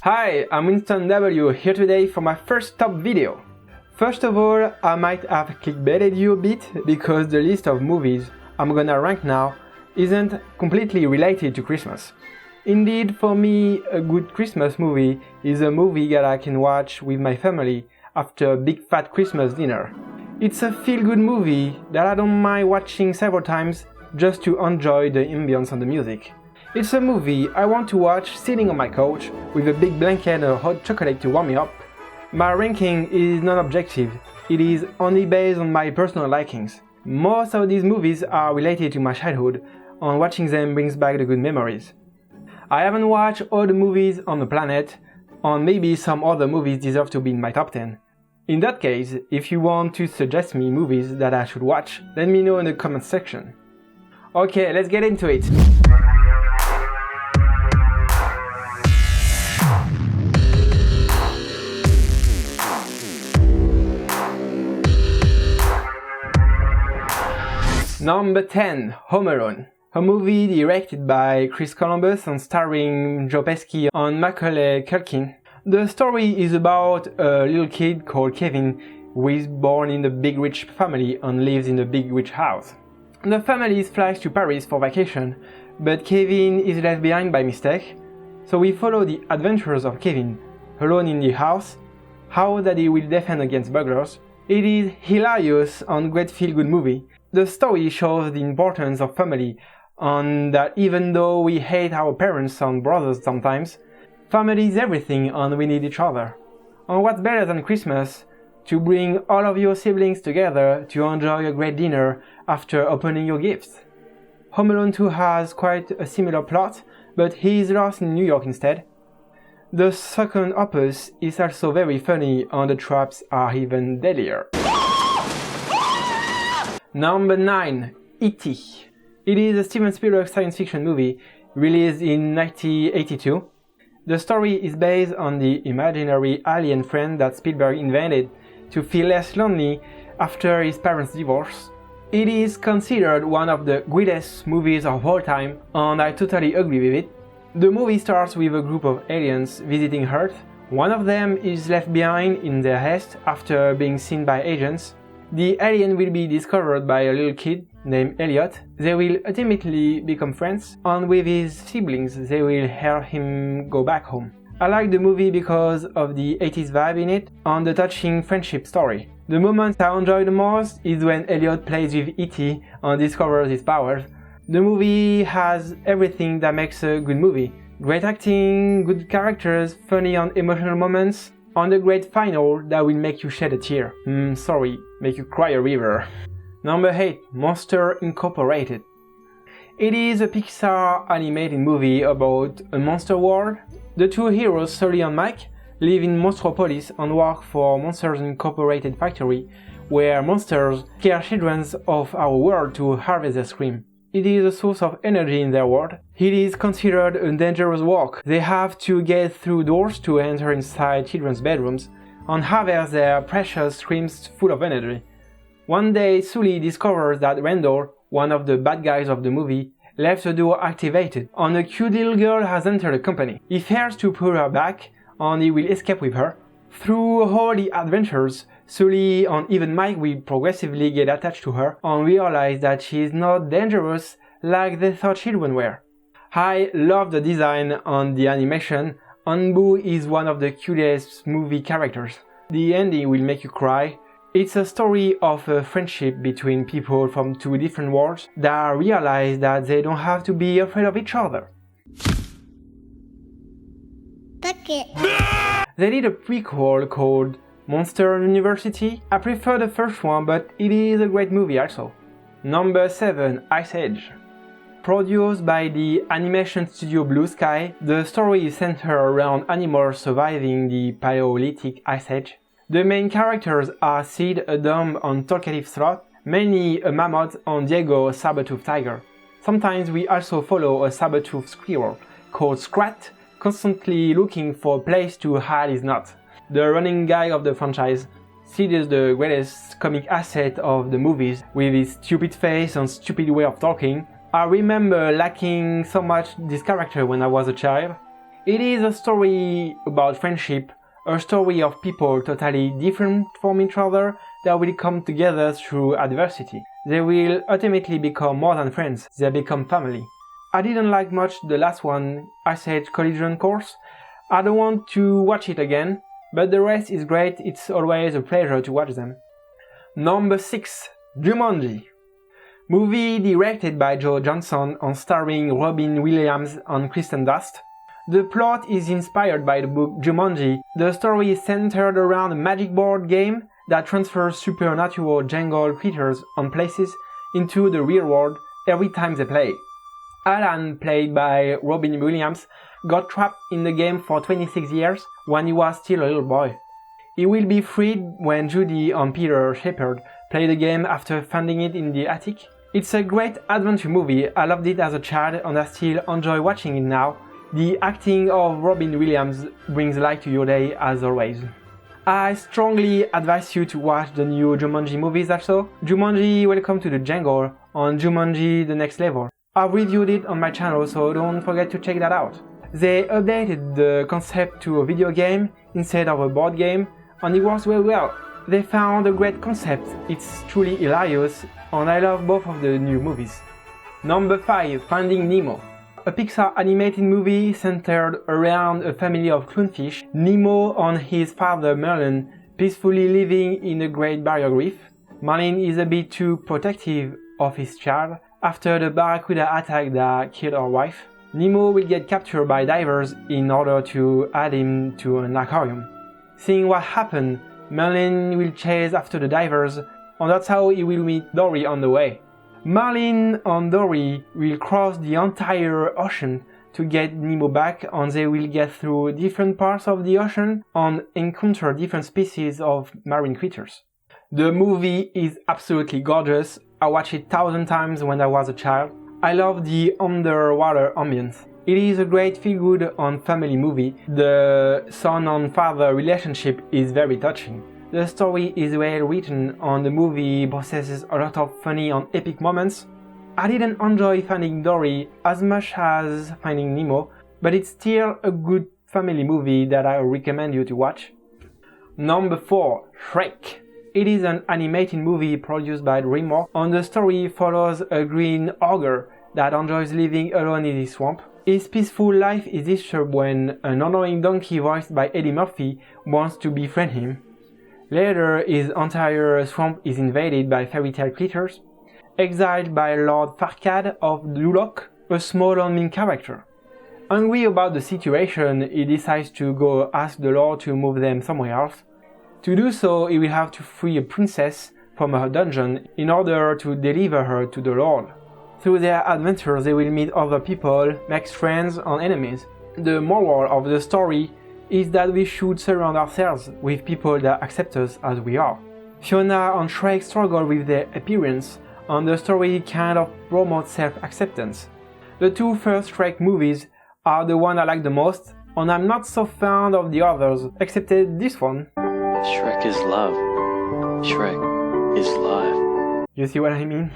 Hi, I'm Winston W here today for my first top video. First of all, I might have clickbaited you a bit because the list of movies I'm gonna rank now isn't completely related to Christmas. Indeed, for me, a good Christmas movie is a movie that I can watch with my family after a big fat Christmas dinner. It's a feel-good movie that I don't mind watching several times just to enjoy the ambience and the music. It's a movie I want to watch sitting on my couch with a big blanket and a hot chocolate to warm me up. My ranking is non-objective, it is only based on my personal likings. Most of these movies are related to my childhood, and watching them brings back the good memories. I haven't watched all the movies on the planet, and maybe some other movies deserve to be in my top 10. In that case, if you want to suggest me movies that I should watch, let me know in the comment section. Okay, let's get into it! Number 10, Home Alone. A movie directed by Chris Columbus and starring Joe Pesci and Macaulay Culkin. The story is about a little kid called Kevin who is born in a big rich family and lives in a big rich house. The family flies to Paris for vacation, but Kevin is left behind by mistake, so we follow the adventures of Kevin, alone in the house, how that he will defend against burglars. It is hilarious and great feel-good movie. The story shows the importance of family and that even though we hate our parents and brothers sometimes, family is everything and we need each other. And what's better than Christmas to bring all of your siblings together to enjoy a great dinner after opening your gifts? Home Alone 2 has quite a similar plot, but he is lost in New York instead. The second opus is also very funny and the traps are even deadlier. Number 9, E.T. It is a Steven Spielberg science fiction movie released in 1982. The story is based on the imaginary alien friend that Spielberg invented to feel less lonely after his parents' divorce. It is considered one of the greatest movies of all time, and I totally agree with it. The movie starts with a group of aliens visiting Earth. One of them is left behind in their nest after being seen by agents. The alien will be discovered by a little kid named Elliot. They will ultimately become friends, and with his siblings they will help him go back home. I like the movie because of the 80s vibe in it and the touching friendship story. The moment I enjoy the most is when Elliot plays with E.T. and discovers his powers. The movie has everything that makes a good movie. Great acting, good characters, funny and emotional moments, and a great final that will make you shed a tear. Make you cry a river. Number 8, Monster Incorporated. It is a Pixar animated movie about a monster world. The two heroes, Sully and Mike, live in Monstropolis and work for Monsters Incorporated factory, where monsters scare children of our world to harvest their scream. It is a source of energy in their world. It is considered a dangerous work. They have to get through doors to enter inside children's bedrooms and harvest their precious screams full of energy. One day, Sully discovers that Randall, one of the bad guys of the movie, left the door activated, and a cute little girl has entered the company. He fears to pull her back, and he will escape with her. Through all the adventures, Sully and even Mike will progressively get attached to her and realize that she is not dangerous like they thought children were. I love the design and the animation, and Boo is one of the cutest movie characters. The ending will make you cry. It's a story of a friendship between people from two different worlds that realize that they don't have to be afraid of each other. They did a prequel called Monster University. I prefer the first one, but it is a great movie also. Number 7, Ice Age. Produced by the animation studio Blue Sky, the story is centered around animals surviving the Paleolithic Ice Age. The main characters are Sid, a dumb and talkative sloth, Manny, a mammoth, and Diego, a saber-toothed tiger. Sometimes we also follow a saber-toothed squirrel called Scrat, constantly looking for a place to hide his nut. The running guy of the franchise, Sid is the greatest comic asset of the movies, with his stupid face and stupid way of talking. I remember liking so much this character when I was a child. It is a story about friendship, a story of people totally different from each other that will come together through adversity. They will ultimately become more than friends, they become family. I didn't like much the last one, Ice Age Collision Course. I don't want to watch it again, but the rest is great, it's always a pleasure to watch them. Number 6. Jumanji. Movie directed by Joe Johnson and starring Robin Williams and Kristen Dunst. The plot is inspired by the book Jumanji. The story is centered around a magic board game that transfers supernatural jungle creatures and places into the real world every time they play. Alan, played by Robin Williams, got trapped in the game for 26 years when he was still a little boy. He will be freed when Judy and Peter Shepard play the game after finding it in the attic. It's a great adventure movie, I loved it as a child and I still enjoy watching it now. The acting of Robin Williams brings light to your day as always. I strongly advise you to watch the new Jumanji movies also. Jumanji Welcome to the Jungle and Jumanji The Next Level. I've reviewed it on my channel, so don't forget to check that out. They updated the concept to a video game instead of a board game, and it works very well. They found a great concept, it's truly hilarious, and I love both of the new movies. Number 5. Finding Nemo. A Pixar animated movie centered around a family of clownfish, Nemo and his father Merlin peacefully living in the Great Barrier Reef. Merlin is a bit too protective of his child after the barracuda attack that killed her wife. Nemo will get captured by divers in order to add him to an aquarium. Seeing what happened, Merlin will chase after the divers, and that's how he will meet Dory on the way. Merlin and Dory will cross the entire ocean to get Nemo back, and they will get through different parts of the ocean and encounter different species of marine creatures. The movie is absolutely gorgeous. I watched it 1,000 times when I was a child. I love the underwater ambience. It is a great feel-good and family movie. The son and father relationship is very touching. The story is well written and the movie possesses a lot of funny and epic moments. I didn't enjoy Finding Dory as much as Finding Nemo, but it's still a good family movie that I recommend you to watch. Number 4. Shrek. It is an animated movie produced by DreamWorks, and the story follows a green ogre that enjoys living alone in his swamp. His peaceful life is disturbed when an annoying donkey voiced by Eddie Murphy wants to befriend him. Later, his entire swamp is invaded by fairy tale creatures, exiled by Lord Farquaad of Duloc, a small and mean character. Angry about the situation, he decides to go ask the Lord to move them somewhere else. To do so, he will have to free a princess from her dungeon in order to deliver her to the Lord. Through their adventures, they will meet other people, make friends and enemies. The moral of the story is that we should surround ourselves with people that accept us as we are. Fiona and Shrek struggle with their appearance, and the story kind of promotes self-acceptance. The two first Shrek movies are the one I like the most, and I'm not so fond of the others, except this one. Shrek is love. Shrek is life. You see what I mean?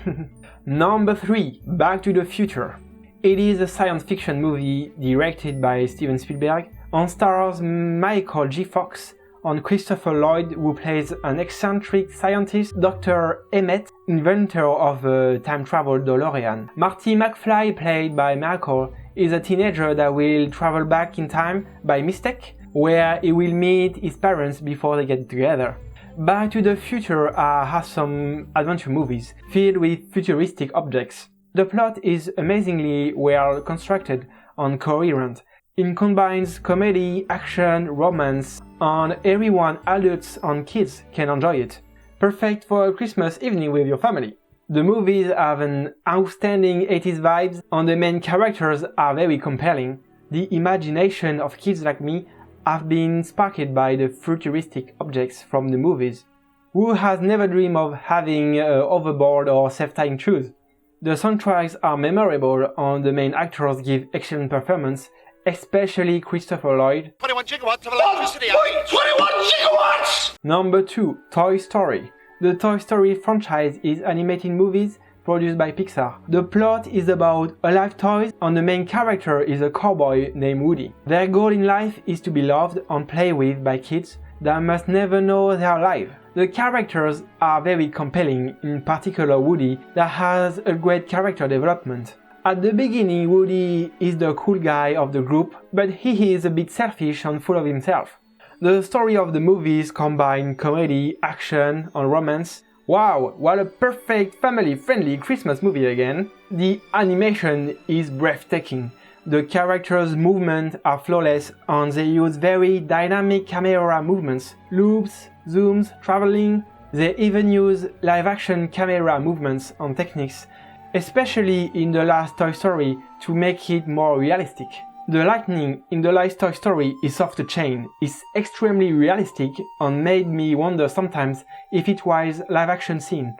Number 3. Back to the Future. It is a science fiction movie directed by Steven Spielberg and stars Michael J. Fox and Christopher Lloyd, who plays an eccentric scientist, Dr. Emmett, inventor of a time-travel DeLorean. Marty McFly, played by Michael, is a teenager that will travel back in time by mistake, where he will meet his parents before they get together. Back to the Future has some adventure movies filled with futuristic objects. The plot is amazingly well constructed and coherent. It combines comedy, action, romance, and everyone, adults and kids, can enjoy it. Perfect for a Christmas evening with your family. The movies have an outstanding 80s vibes and the main characters are very compelling. The imagination of kids like me have been sparked by the futuristic objects from the movies. Who has never dreamed of having overboard or self-tying shoes? The soundtracks are memorable and the main actors give excellent performance, especially Christopher Lloyd. 21 gigawatts of electricity. 21 gigawatts! Number 2. Toy Story. The Toy Story franchise is animated movies produced by Pixar. The plot is about alive toys and the main character is a cowboy named Woody. Their goal in life is to be loved and played with by kids that must never know they are alive. The characters are very compelling, in particular Woody, that has a great character development. At the beginning, Woody is the cool guy of the group, but he is a bit selfish and full of himself. The story of the movies combine comedy, action, and romance. Wow, what a perfect family-friendly Christmas movie again! The animation is breathtaking. The characters' movements are flawless and they use very dynamic camera movements, loops, zooms, traveling. They even use live-action camera movements and techniques, especially in the last Toy Story, to make it more realistic. The lightning in the last Toy Story is off the chain, it's extremely realistic and made me wonder sometimes if it was live-action scene.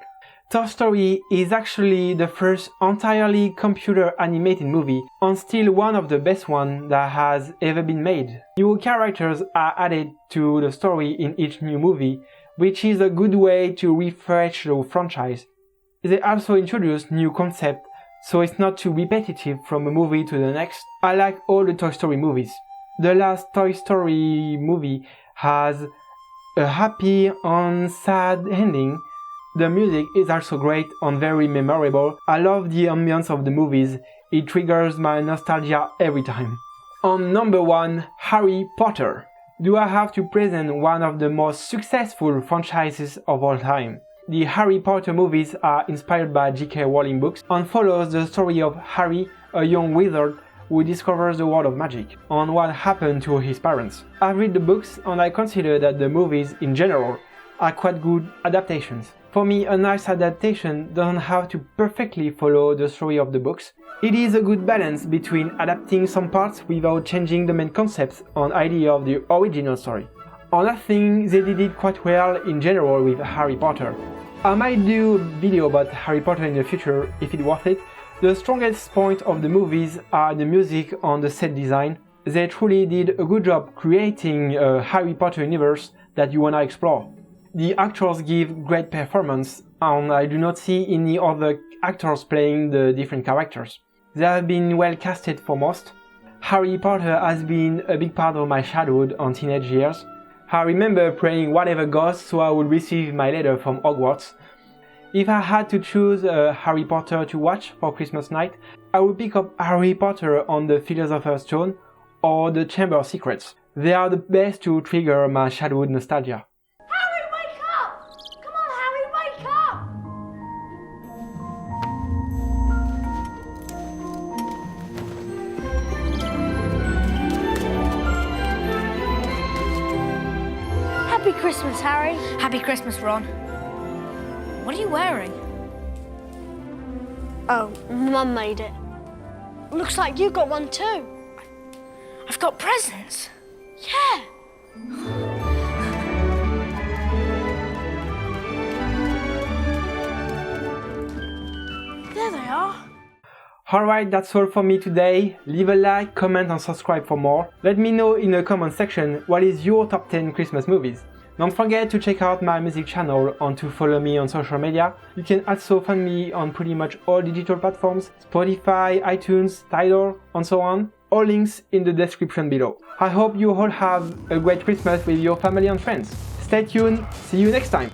Toy Story is actually the first entirely computer animated movie and still one of the best ones that has ever been made. New characters are added to the story in each new movie, which is a good way to refresh the franchise. They also introduce new concepts, so it's not too repetitive from a movie to the next. I like all the Toy Story movies. The last Toy Story movie has a happy and sad ending. The music is also great and very memorable. I love the ambience of the movies. It triggers my nostalgia every time. On number 1, Harry Potter. Do I have to present one of the most successful franchises of all time? The Harry Potter movies are inspired by J.K. Rowling books and follows the story of Harry, a young wizard who discovers the world of magic, and what happened to his parents. I've read the books and I consider that the movies in general are quite good adaptations. For me, a nice adaptation doesn't have to perfectly follow the story of the books. It is a good balance between adapting some parts without changing the main concepts and idea of the original story. And I think they did it quite well in general with Harry Potter. I might do a video about Harry Potter in the future if it's worth it. The strongest point of the movies are the music and the set design. They truly did a good job creating a Harry Potter universe that you wanna explore. The actors give great performance and I do not see any other actors playing the different characters. They have been well casted for most. Harry Potter has been a big part of my childhood and teenage years. I remember praying whatever goes so I would receive my letter from Hogwarts. If I had to choose a Harry Potter to watch for Christmas night, I would pick up Harry Potter on the Philosopher's Stone or the Chamber of Secrets. They are the best to trigger my childhood nostalgia. Harry, wake up! Come on, Harry, wake up! Happy Christmas, Harry. Happy Christmas, Ron. What are you wearing? Oh, Mum made it. Looks like you got one too. I've got presents. Yeah. There they are. Alright, that's all for me today. Leave a like, comment and subscribe for more. Let me know in the comment section what is your top 10 Christmas movies. Don't forget to check out my music channel and to follow me on social media. You can also find me on pretty much all digital platforms, Spotify, iTunes, Tidal, and so on. All links in the description below. I hope you all have a great Christmas with your family and friends. Stay tuned, see you next time!